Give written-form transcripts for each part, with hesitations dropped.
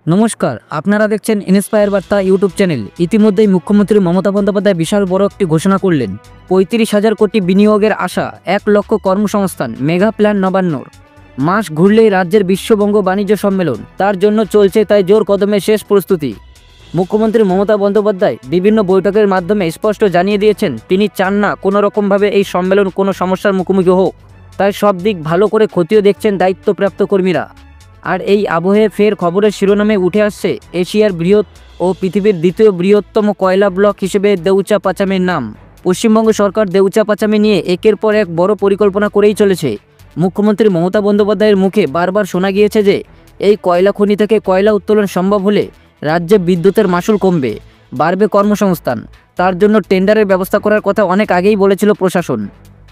নমস্কার, আপনারা দেখছেন ইন্সপায়ার বার্তা ইউটিউব চ্যানেল। ইতিমধ্যেই মুখ্যমন্ত্রী মমতা বন্দ্যোপাধ্যায় বিশাল বড় একটি ঘোষণা করলেন। ৩৫,০০০ কোটি বিনিয়োগের আশা, ১ লক্ষ কর্মসংস্থান, মেগা প্ল্যান নবান্নর। মাস ঘুরলেই রাজ্যের বিশ্ববঙ্গ বাণিজ্য সম্মেলন, তার জন্য চলছে তাই জোর কদমে শেষ প্রস্তুতি। মুখ্যমন্ত্রী মমতা বন্দ্যোপাধ্যায় বিভিন্ন বৈঠকের মাধ্যমে স্পষ্ট জানিয়ে দিয়েছেন, তিনি চান না কোনো রকমভাবে এই সম্মেলন কোনো সমস্যার মুখোমুখি হোক। তাই সব দিক ভালো করে খতিয়ে দেখছেন দায়িত্বপ্রাপ্ত কর্মীরা। আর এই আবহে ফের খবরের শিরোনামে উঠে আসছে এশিয়ার বৃহৎ ও পৃথিবীর দ্বিতীয় বৃহত্তম কয়লা ব্লক হিসেবে দেউচা পাচামির নাম। পশ্চিমবঙ্গ সরকার দেউচা পাচামি নিয়ে একের পর এক বড় পরিকল্পনা করেই চলেছে। মুখ্যমন্ত্রী মমতা বন্দ্যোপাধ্যায়ের মুখে বারবার শোনা গিয়েছে যে এই কয়লা খনি থেকে কয়লা উত্তোলন সম্ভব হলে রাজ্যে বিদ্যুতের মাশুল কমবে, বাড়বে কর্মসংস্থান। তার জন্য টেন্ডারের ব্যবস্থা করার কথা অনেক আগেই বলেছিল প্রশাসন।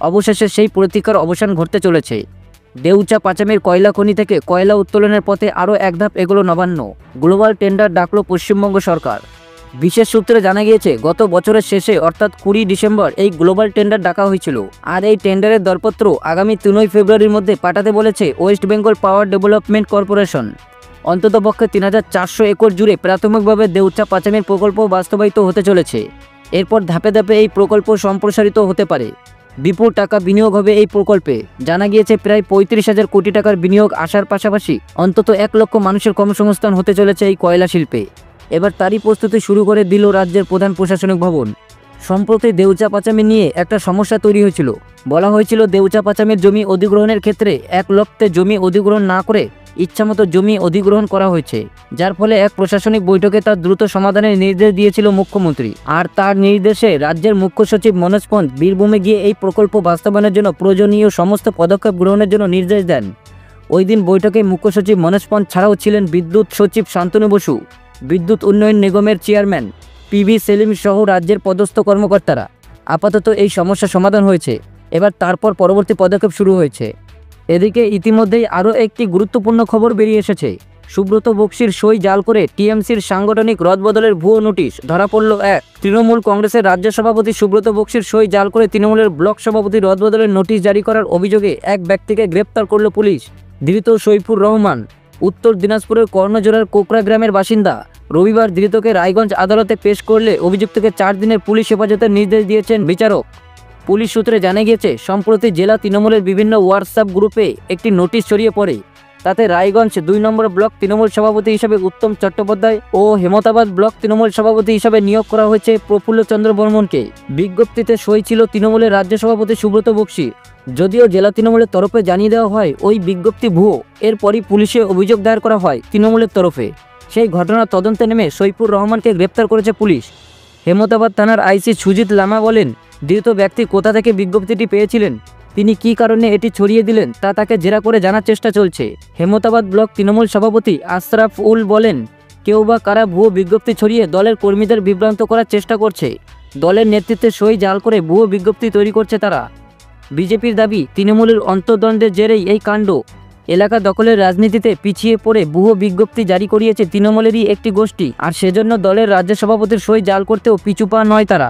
অবশেষে সেই প্রতীক্ষার অবসান ঘটতে চলেছে। দেউচা পাচামির কয়লা খনি থেকে কয়লা উত্তোলনের পথে আরও এক ধাপ এগোলো নবান্ন। গ্লোবাল টেন্ডার ডাকল পশ্চিমবঙ্গ সরকার। বিশেষ সূত্রে জানা গিয়েছে, গত বছরের শেষে অর্থাৎ 20 ডিসেম্বর এই গ্লোবাল টেন্ডার ডাকা হয়েছিল। আর এই টেন্ডারের দরপত্র আগামী 3 ফেব্রুয়ারির মধ্যে পাঠাতে বলেছে West Bengal power development corporation. অন্ততপক্ষে ৩,৪০০ একর জুড়ে প্রাথমিকভাবে দেউচা পাচামির প্রকল্প বাস্তবায়িত হতে চলেছে। এরপর ধাপে ধাপে এই প্রকল্প সম্প্রসারিত হতে পারে। বিপুল টাকা বিনিয়োগ হবে এই প্রকল্পে। জানা গিয়েছে, প্রায় ৩৫,০০০ কোটি টাকার বিনিয়োগ আসার পাশাপাশি অন্তত ১ লক্ষ মানুষের কর্মসংস্থান হতে চলেছে এই কয়লা শিল্পে। এবার তারই প্রস্তুতি শুরু করে দিল রাজ্যের প্রধান প্রশাসনিক ভবন। সম্প্রতি দেউচা পাচামি নিয়ে একটা সমস্যা তৈরি হয়েছিল। বলা হয়েছিল, দেউচা পাচামির জমি অধিগ্রহণের ক্ষেত্রে ১ লক্ষে জমি অধিগ্রহণ না করে ইচ্ছামতো জমি অধিগ্রহণ করা হয়েছে, যার ফলে এক প্রশাসনিক বৈঠকে তার দ্রুত সমাধানের নির্দেশ দিয়েছিল মুখ্যমন্ত্রী। আর তার নির্দেশে রাজ্যের মুখ্য সচিব মনোজ পন্ত বীরভূমে গিয়ে এই প্রকল্প বাস্তবায়নের জন্য প্রয়োজনীয় সমস্ত পদক্ষেপ গ্রহণের জন্য নির্দেশ দেন। ওই দিন বৈঠকে মুখ্য সচিব মনোজ পন্ত ছাড়াও ছিলেন বিদ্যুৎ সচিব শান্তনু বসু, বিদ্যুৎ উন্নয়ন নিগমের চেয়ারম্যান পিভি সেলিম সহ রাজ্যের পদস্থ কর্মকর্তারা। আপাতত এই সমস্যা সমাধান হয়েছে। এবার তারপর পরবর্তী পদক্ষেপ শুরু হয়েছে। এদিকে ইতিমধ্যেই আরও একটি গুরুত্বপূর্ণ খবর বেরিয়ে এসেছে। সুব্রত বক্সির সই জাল করে টিএমসির সাংগঠনিক রদবদলের ভুয়ো নোটিশ ধরা পড়ল এক। তৃণমূল কংগ্রেসের রাজ্য সভাপতি সুব্রত বক্সির সই জাল করে তৃণমূলের ব্লক সভাপতি রদবদলের নোটিশ জারি করার অভিযোগে এক ব্যক্তিকে গ্রেপ্তার করল পুলিশ। ধৃত সৈফুর রহমান উত্তর দিনাজপুরের কর্ণজোড়ার কোকড়া গ্রামের বাসিন্দা। রবিবার ধৃতকে রায়গঞ্জ আদালতে পেশ করলে অভিযুক্তকে 4 দিনের পুলিশ হেফাজতের নির্দেশ দিয়েছেন বিচারক। পুলিশ সূত্রে জানা গিয়েছে, সম্প্রতি জেলা তৃণমূলের বিভিন্ন হোয়াটসঅ্যাপ গ্রুপে একটি নোটিশ ছড়িয়ে পড়ে। তাতে রায়গঞ্জ 2 নম্বর ব্লক তৃণমূল সভাপতি হিসাবে উত্তম চট্টোপাধ্যায় ও হেমতাবাদ ব্লক তৃণমূল সভাপতি হিসাবে নিয়োগ করা হয়েছে প্রফুল্ল চন্দ্র বর্মনকে। বিজ্ঞপ্তিতে সই ছিল তৃণমূলের রাজ্য সভাপতি সুব্রত বক্সি। যদিও জেলা তৃণমূলের তরফে জানিয়ে দেওয়া হয় ওই বিজ্ঞপ্তি ভুয়ো। এরপরই পুলিশে অভিযোগ দায়ের করা হয় তৃণমূলের তরফে। সেই ঘটনার তদন্তে নেমে সৈফুর রহমানকে গ্রেপ্তার করেছে পুলিশ। হেমতাবাদ থানার আইসি সুজিত লামা বলেন, ধৃত ব্যক্তি কোথা থেকে বিজ্ঞপ্তিটি পেয়েছিলেন, তিনি কী কারণে এটি ছড়িয়ে দিলেন তা তাকে জেরা করে জানার চেষ্টা চলছে। হেমতাবাদ ব্লক তৃণমূল সভাপতি আশরাফ উল বলেন, কেউ বা কারা ভুয়ো বিজ্ঞপ্তি ছড়িয়ে দলের কর্মীদের বিভ্রান্ত করার চেষ্টা করছে। দলের নেতৃত্বে সই জাল করে ভুয়ো বিজ্ঞপ্তি তৈরি করছে তারা। বিজেপির দাবি, তৃণমূলের অন্তর্দ্বন্দ্বের জেরেই এই কাণ্ড। এলাকা দখলের রাজনীতিতে পিছিয়ে পড়ে ভুয়ো বিজ্ঞপ্তি জারি করিয়েছে তৃণমূলেরই একটি গোষ্ঠী। আর সেজন্য দলের রাজ্য সভাপতির সই জাল করতেও পিছুপা নয় তারা।